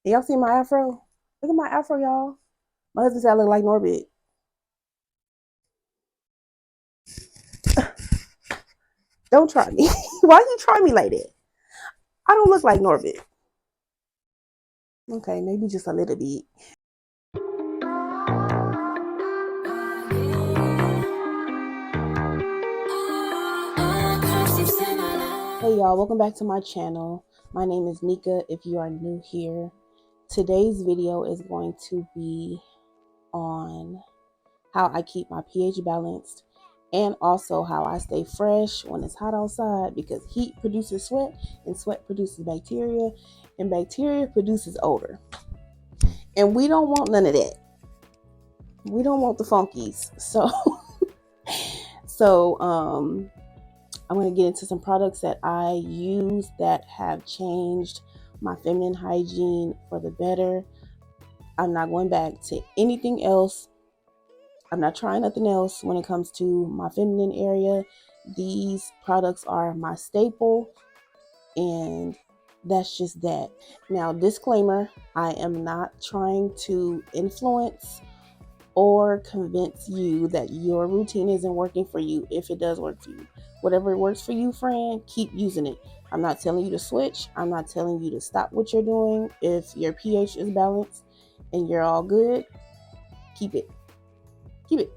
And y'all see my afro? Look at my afro, y'all. My husband said I look like Norbit. Don't try me. Why you try me like that? I don't look like Norbit. Okay, maybe just a little bit. Hey y'all, welcome back to my channel. My name is Nika if you are new here. Today's video is going to be on how I keep my pH balanced and also how I stay fresh when it's hot outside, because heat produces sweat and sweat produces bacteria and bacteria produces odor. And we don't want none of that. We don't want the funkies. So I'm going to get into some products that I use that have changed my feminine hygiene for the better. I'm not going back to anything else. I'm not trying nothing else when it comes to my feminine area. These products are my staple, and that's just that. Now, disclaimer, I am not trying to influence or convince you that your routine isn't working for you if it does work for you. Whatever works for you, friend, keep using it. I'm not telling you to switch. I'm not telling you to stop what you're doing. If your pH is balanced and you're all good, keep it. Keep it.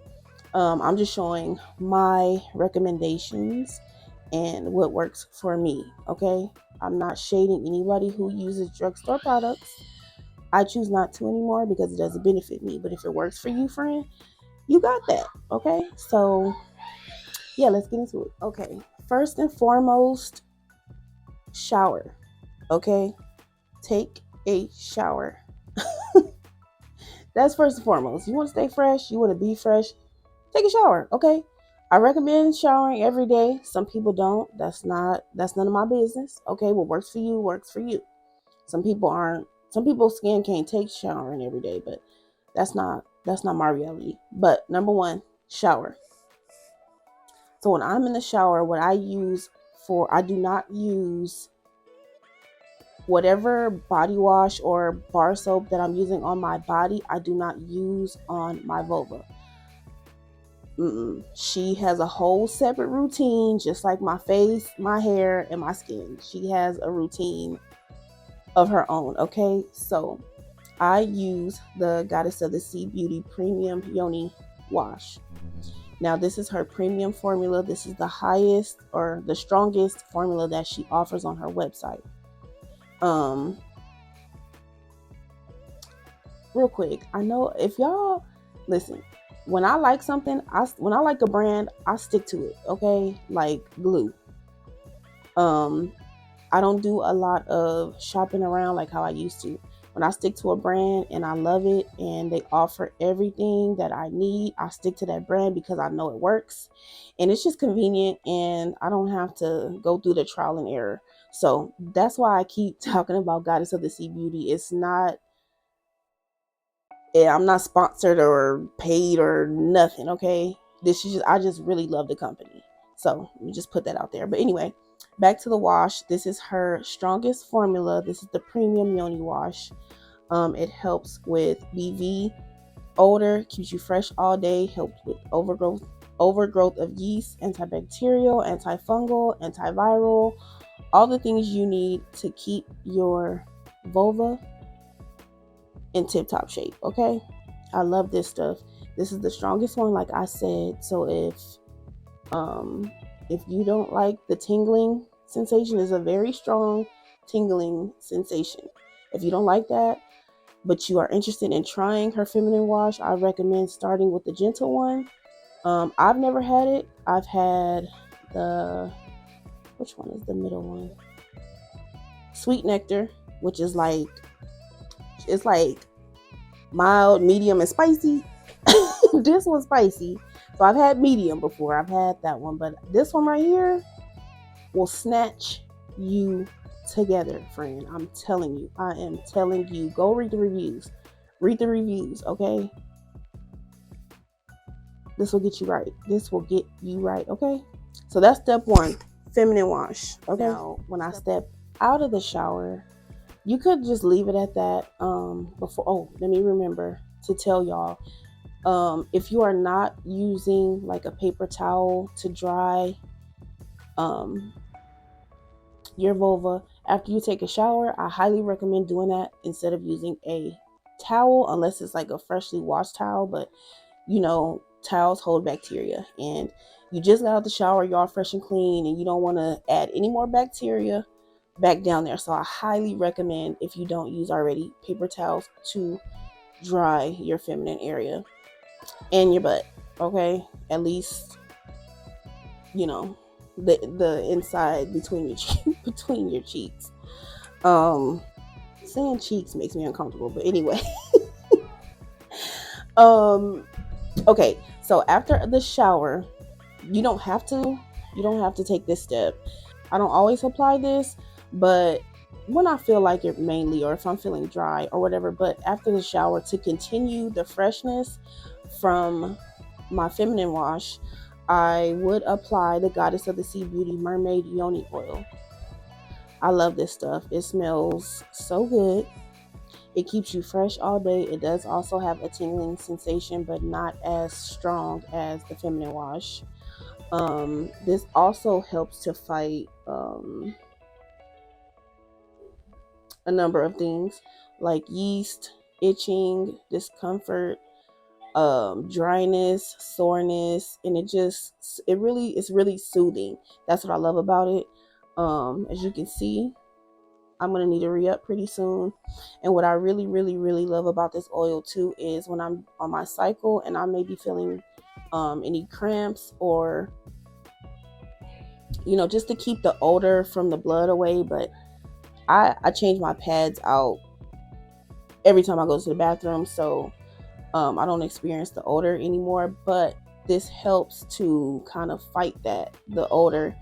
I'm just showing my recommendations and what works for me, okay? I'm not shading anybody who uses drugstore products. I choose not to anymore because it doesn't benefit me. But if it works for you, friend, you got that, okay? So yeah, let's get into it. Okay, first and foremost, shower. Okay, take a shower. That's first and foremost. You want to stay fresh, you want to be fresh, take a shower. Okay, I recommend showering every day. Some people don't. That's none of my business. Okay, what works for you works for you. Some people aren't, some people's skin can't take showering every day, but that's not my reality. But number one, shower. So when I'm in the shower, what I use for, I do not use whatever body wash or bar soap that I'm using on my body. I do not use on my vulva. She has a whole separate routine, just like my face, my hair, and my skin. She has a routine of her own. Okay, so I use the Goddess of the Sea Beauty Premium Yoni Wash. Now, this is her premium formula. This is the highest or the strongest formula that she offers on her website. Um, Real quick, I know if y'all listen, when I like something, when I like a brand, I stick to it. Okay, like glue. Um, I don't do a lot of shopping around like how I used to. When I stick to a brand and I love it and they offer everything that I need, I stick to that brand because I know it works and it's just convenient and I don't have to go through the trial and error. So that's why I keep talking about Goddess of the Sea Beauty. It's not, I'm not sponsored or paid or nothing, okay? This is just, I just really love the company. So let me just put that out there. But anyway, back to the wash. This is her strongest formula. This is the premium yoni wash. It helps with BV, odor, keeps you fresh all day, helps with overgrowth of yeast, antibacterial, antifungal, antiviral, all the things you need to keep your vulva in tip top shape. Okay, I love this stuff. This is the strongest one, like I said. So um if you don't like the tingling sensation, is a very strong tingling sensation. If you don't like that, but you are interested in trying her feminine wash, I recommend starting with the gentle one. I've never had it. I've had the, which one is the middle one? Sweet nectar, which is like, it's like mild, medium, and spicy. This one's spicy. So I've had medium before. I've had that one, but this one right here will snatch you together, friend. I'm telling you. I am telling you. Go read the reviews. Read the reviews, okay? This will get you right. This will get you right, okay? So that's step one, feminine wash. Okay. Now, when I step out of the shower, You could just leave it at that. Before, oh, let me remember to tell y'all. If you are not using like a paper towel to dry um, your vulva after you take a shower, I highly recommend doing that instead of using a towel, unless it's like a freshly washed towel. But you know, towels hold bacteria, and you just got out the shower, you're all fresh and clean, and you don't want to add any more bacteria back down there. So I highly recommend, if you don't use already, paper towels to dry your feminine area and your butt. Okay, at least you know the inside between your between your cheeks. Um, saying cheeks makes me uncomfortable, but anyway. um, okay, so after the shower, you don't have to take this step. I don't always apply this, but when I feel like it, mainly, or if I'm feeling dry or whatever. But after the shower, to continue the freshness from my feminine wash, I would apply the Goddess of the Sea Beauty Mermaid Yoni Oil. I love this stuff. It smells so good. It keeps you fresh all day. It does also have a tingling sensation, but not as strong as the feminine wash. This also helps to fight a number of things like yeast, itching, discomfort, dryness, soreness, and it's really soothing. That's what I love about it. As you can see, I'm gonna need to re-up pretty soon. And what I really, really, really love about this oil too is when I'm on my cycle and I may be feeling any cramps, or just to keep the odor from the blood away. But I change my pads out every time I go to the bathroom, so I don't experience the odor anymore. But this helps to kind of fight the odor.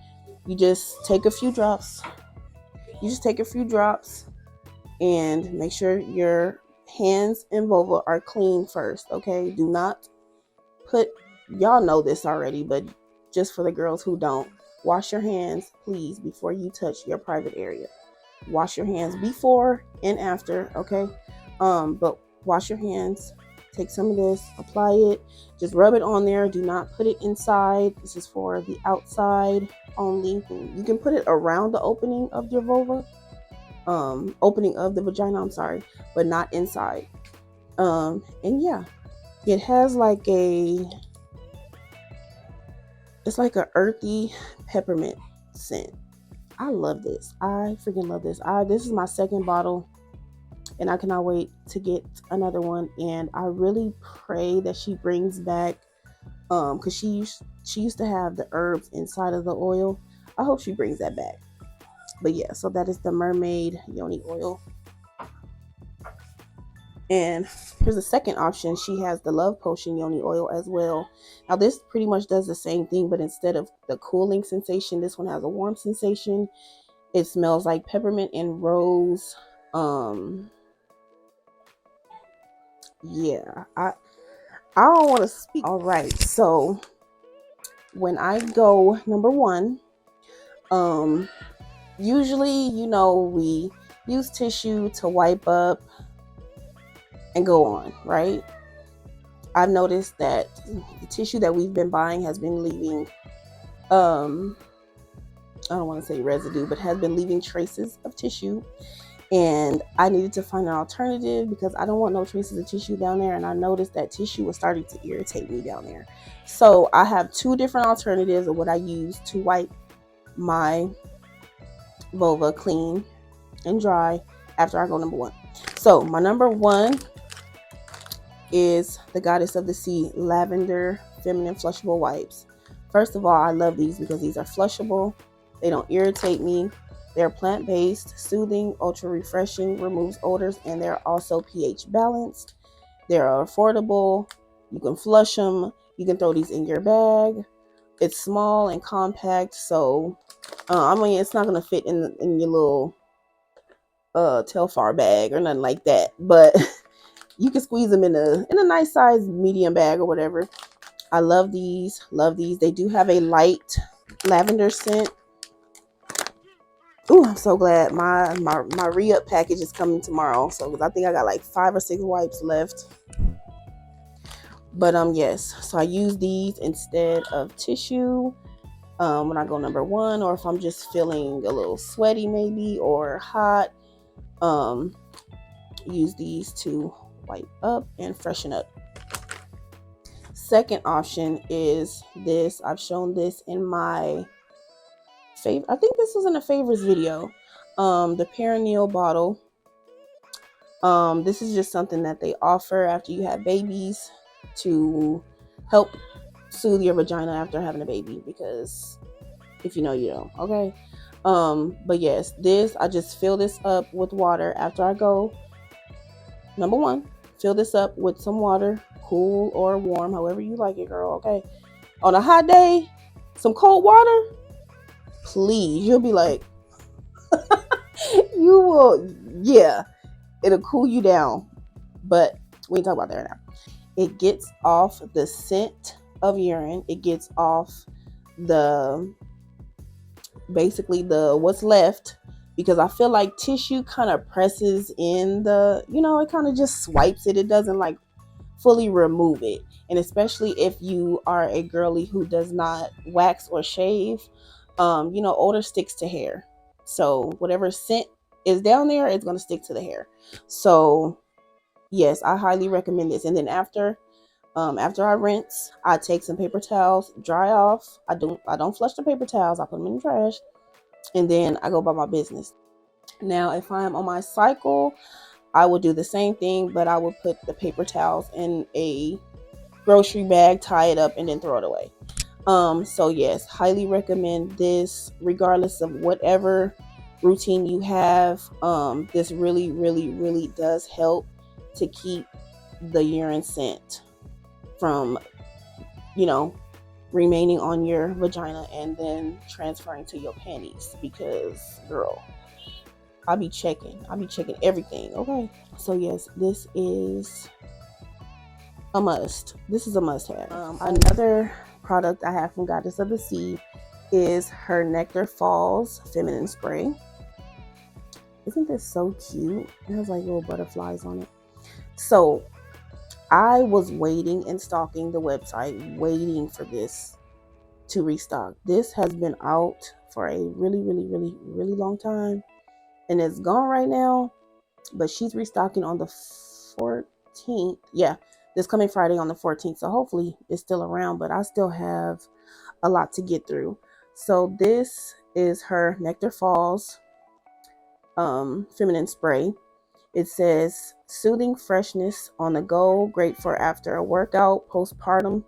You just take a few drops. And make sure your hands and vulva are clean first. Okay, do not put. Y'all know this already, but just for the girls who don't, wash your hands, please, before you touch your private area. Wash your hands before and after, okay? But wash your hands. Take some of this, apply it, just rub it on there. Do not put it inside. This is for the outside only. You can put it around the opening of your vulva, opening of the vagina, I'm sorry, but not inside. And yeah, it has it's like a earthy peppermint scent. I love this. I freaking love this. This is my second bottle, and I cannot wait to get another one. And I really pray that she brings back, because she used to have the herbs inside of the oil. I hope she brings that back. But yeah, so that is the Mermaid Yoni Oil. And here's the second option. She has the Love Potion Yoni Oil as well. Now this pretty much does the same thing, but instead of the cooling sensation, this one has a warm sensation. It smells like peppermint and rose. Yeah, I don't want to speak. All right, so when I go, number one, usually, we use tissue to wipe up and go on, right? I've noticed that the tissue that we've been buying has been leaving, I don't want to say residue, but has been leaving traces of tissue. And I needed to find an alternative because I don't want no traces of tissue down there. And I noticed that tissue was starting to irritate me down there. So I have two different alternatives of what I use to wipe my vulva clean and dry after I go number one. So my number one is the Goddess of the Sea Lavender Feminine Flushable Wipes. First of all, I love these because these are flushable. They don't irritate me. They're plant-based, soothing, ultra refreshing, removes odors, and they're also pH balanced. They're affordable. You can flush them. You can throw these in your bag. It's small and compact, so it's not gonna fit in your little Telfar bag or nothing like that. But you can squeeze them in a nice size medium bag or whatever. I love these. They do have a light lavender scent. Ooh, I'm so glad my re-up package is coming tomorrow. So, because I think I got like 5 or 6 wipes left. But yes, so I use these instead of tissue when I go number one, or if I'm just feeling a little sweaty maybe or hot. Use these to wipe up and freshen up. Second option is this. I've shown this in my favorite. I think this was in a favorites video. The perineal bottle. This is just something that they offer after you have babies to help soothe your vagina after having a baby, because if you know, you know. Okay. But yes, this, I just fill this up with water after I go. Number one, fill this up with some water, cool or warm, however you like it, girl. Okay. On a hot day, some cold water, please. You'll be like, you will, yeah, it'll cool you down. But we ain't talk about that right now. It gets off the scent of urine. It gets off the, basically the what's left, because I feel like tissue kind of presses in the, it kind of just swipes it. It doesn't like fully remove it. And especially if you are a girly who does not wax or shave, odor sticks to hair. So whatever scent is down there, it's going to stick to the hair. So yes, I highly recommend this. And then after I rinse, I take some paper towels, dry off. I don't flush the paper towels. I put them in the trash, and then I go about my business. Now, if I'm on my cycle, I will do the same thing, but I will put the paper towels in a grocery bag, tie it up, and then throw it away. So yes, highly recommend this, regardless of whatever routine you have. This really, really, really does help to keep the urine scent from, remaining on your vagina and then transferring to your panties, because girl, I'll be checking everything. Okay. So yes, this is a must. This is a must have. Another product I have from Goddess of the Sea is her Nectar Falls Feminine Spray. Isn't this so cute? It has like little butterflies on it. So I was waiting and stalking the website, waiting for this to restock. This has been out for a really, really, really, really long time, and it's gone right now. But she's restocking on the 14th. Yeah, this coming Friday on the 14th. So hopefully it's still around, but I still have a lot to get through. So this is her Nectar Falls Feminine Spray. It says soothing freshness on the go, great for after a workout, postpartum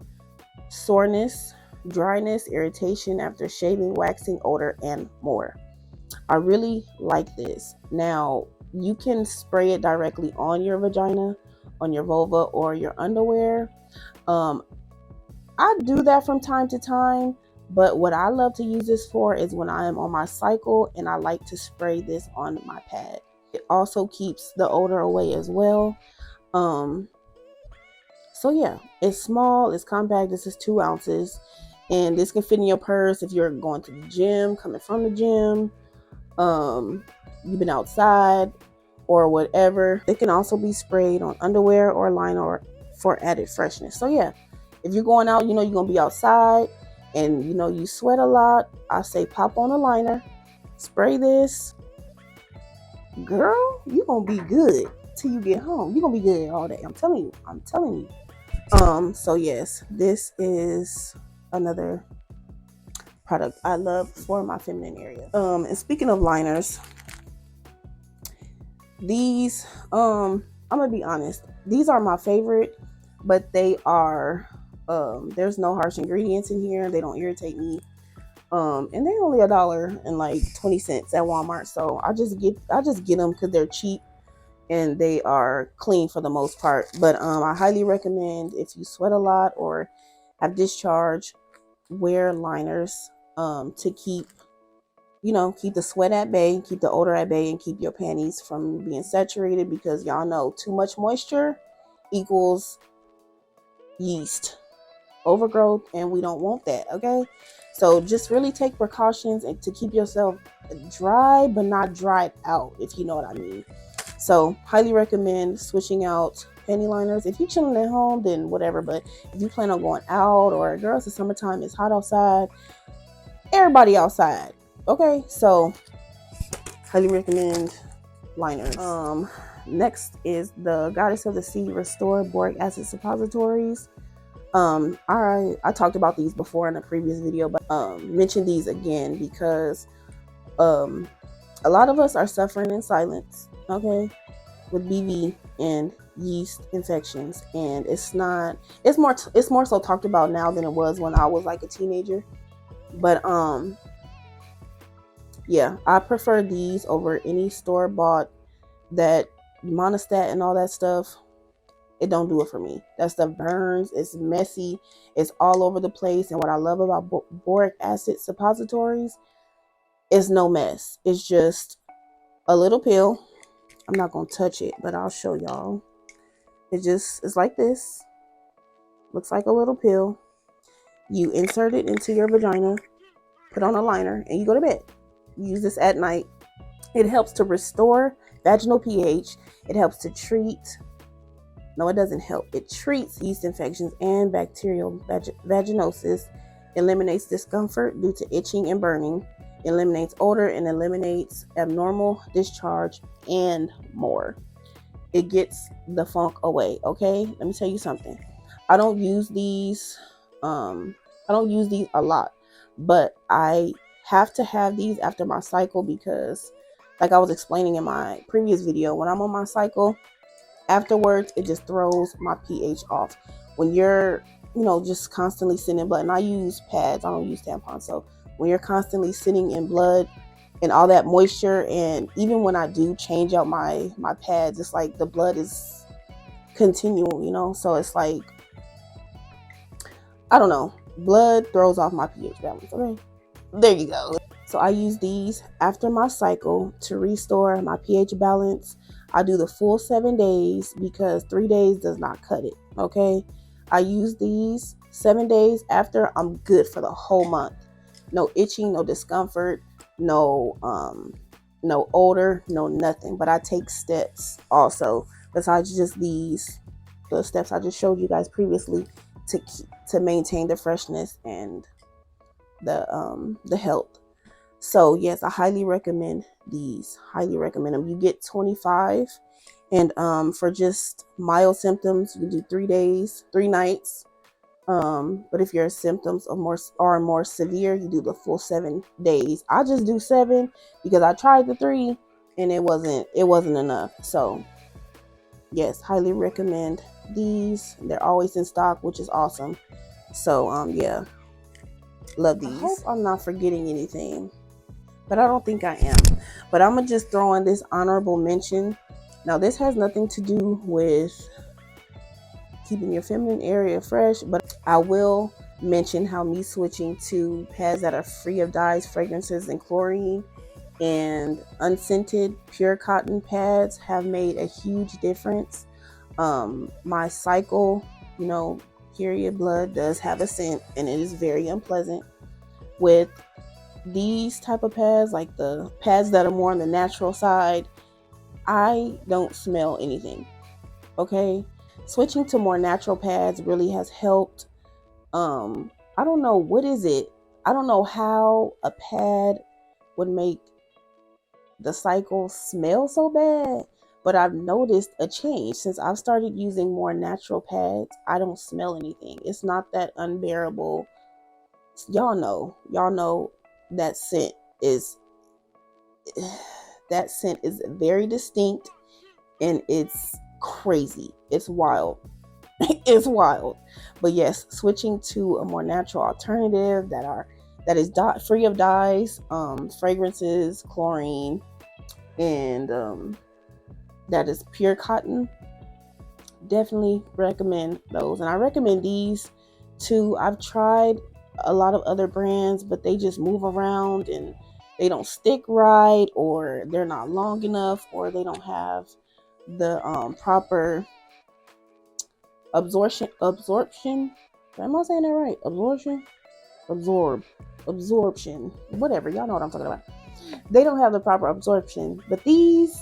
soreness, dryness, irritation after shaving, waxing, odor, and more. I really like this. Now, you can spray it directly on your vagina, on your vulva, or your underwear. I do that from time to time, but what I love to use this for is when I am on my cycle, and I like to spray this on my pad. It also keeps the odor away as well. So yeah, it's small, it's compact. This is 2 ounces, and this can fit in your purse if you're going to the gym, coming from the gym, you've been outside or whatever. It can also be sprayed on underwear or liner for added freshness. So yeah, if you're going out, you're gonna be outside, and you sweat a lot, I say pop on a liner, spray this, girl, you're gonna be good till you get home. You're gonna be good all day. I'm telling you. So yes, this is another product I love for my feminine area. And speaking of liners, these, I'm gonna be honest, these are my favorite, but they are, there's no harsh ingredients in here. They don't irritate me. And they're only $1.20 at Walmart. So I just get them because they're cheap and they are clean for the most part. But I highly recommend, if you sweat a lot or have discharge, wear liners to keep the sweat at bay, keep the odor at bay, and keep your panties from being saturated, because y'all know too much moisture equals yeast overgrowth, and we don't want that. Okay, So just really take precautions and to keep yourself dry but not dried out, if you know what I mean. So highly recommend switching out panty liners. If you're chilling at home, then whatever. But if you plan on going out, or girls, it's summertime, it's hot outside, everybody outside. Okay, so highly recommend liners. Next is the Goddess of the Sea Restore Boric Acid Suppositories. I talked about these before in a previous video, but mention these again because a lot of us are suffering in silence, okay, with BV and yeast infections, and it's more so talked about now than it was when I was like a teenager. But yeah, I prefer these over any store bought. That monostat and all that stuff, it don't do it for me. That stuff burns, it's messy, it's all over the place. And what I love about boric acid suppositories is no mess. It's just a little pill. I'm not gonna touch it, but I'll show y'all. It's like this. Looks like a little pill. You insert it into your vagina, put on a liner, and you go to bed. You use this at night. It helps to restore vaginal pH. It helps to treat, no, it doesn't help. It treats yeast infections and bacterial vaginosis, eliminates discomfort due to itching and burning, eliminates odor, and eliminates abnormal discharge, and more. It gets the funk away, okay? Let me tell you something. I don't use these a lot, but I have to have these after my cycle because, like I was explaining in my previous video, when I'm on my cycle, afterwards it just throws my pH off. When you're, just constantly sitting in blood, and I use pads, I don't use tampons, so when you're constantly sitting in blood and all that moisture, and even when I do change out my pads, it's like the blood is continual, so it's like, I don't know, blood throws off my pH balance. Okay, there you go. So I use these after my cycle to restore my pH balance. I do the full 7 days because 3 days does not cut it. Okay, I use these 7 days. After, I'm good for the whole month. No itching, no discomfort, no odor, no nothing. But I take steps also besides just the steps I just showed you guys previously to maintain the freshness and the health. So yes, I highly recommend these. Highly recommend them. You get 25, and for just mild symptoms, you can do 3 days, 3 nights. But if your symptoms are more severe, you do the full 7 days. I just do 7 because I tried the 3 and it wasn't enough. So yes, highly recommend these. They're always in stock, which is awesome. So yeah, love these. I hope I'm not forgetting anything, but I don't think I am. But I'm gonna just throw in this honorable mention. Now, this has nothing to do with keeping your feminine area fresh, but I will mention how me switching to pads that are free of dyes, fragrances, and chlorine, and unscented pure cotton pads have made a huge difference. My cycle, period blood does have a scent, and it is very unpleasant. With these type of pads, like the pads that are more on the natural side, I don't smell anything. Okay, switching to more natural pads really has helped. I don't know, what is it, I don't know how a pad would make the cycle smell so bad, but I've noticed a change since I've started using more natural pads. I don't smell anything. It's not that unbearable. Y'all know that scent is very distinct, and it's crazy. It's wild. It's wild. But yes, switching to a more natural alternative that is free of dyes, fragrances, chlorine, and that is pure cotton, definitely recommend those. And I recommend these too. I've tried a lot of other brands, but they just move around and they don't stick right, or they're not long enough, or they don't have the proper absorption. Am I saying that right? Absorb absorption, whatever. Y'all know what I'm talking about. They don't have the proper absorption, but these,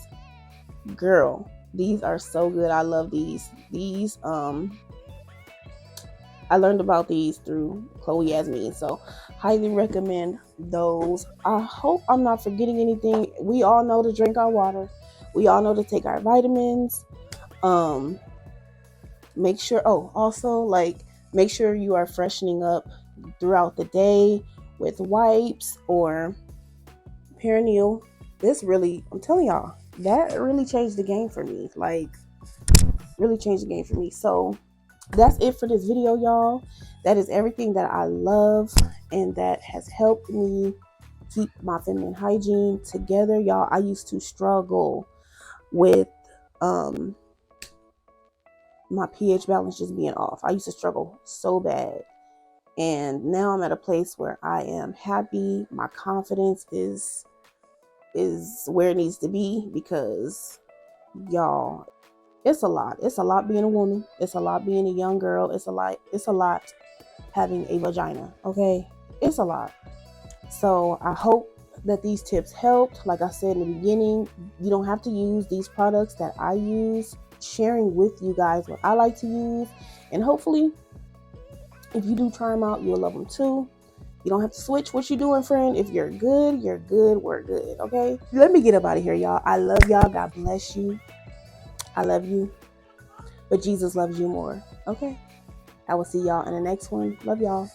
girl, these are so good. I love these. I learned about these through Chloe Yasmin, so highly recommend those. I hope I'm not forgetting anything. We all know to drink our water. We all know to take our vitamins. Um, Make sure. Oh, also, like, make sure you are freshening up throughout the day with wipes or perineal. This really, I'm telling y'all, that really changed the game for me. Like, really changed the game for me. So that's it for this video, y'all. That is everything that I love and that has helped me keep my feminine hygiene together, y'all. I used to struggle with my pH balance just being off. I used to struggle so bad, and now I'm at a place where I am happy. My confidence is where it needs to be, because y'all, it's a lot. It's a lot being a woman. It's a lot being a young girl. It's a lot having a vagina. Okay, it's a lot. So I hope that these tips helped. Like I said in the beginning, you don't have to use these products that I use. Sharing with you guys what I like to use, and hopefully, if you do try them out, you'll love them too. You don't have to switch what you're doing, friend. If you're good, you're good. We're good. Okay. Let me get up out of here, y'all. I love y'all. God bless you. I love you, but Jesus loves you more. Okay. I will see y'all in the next one. Love y'all.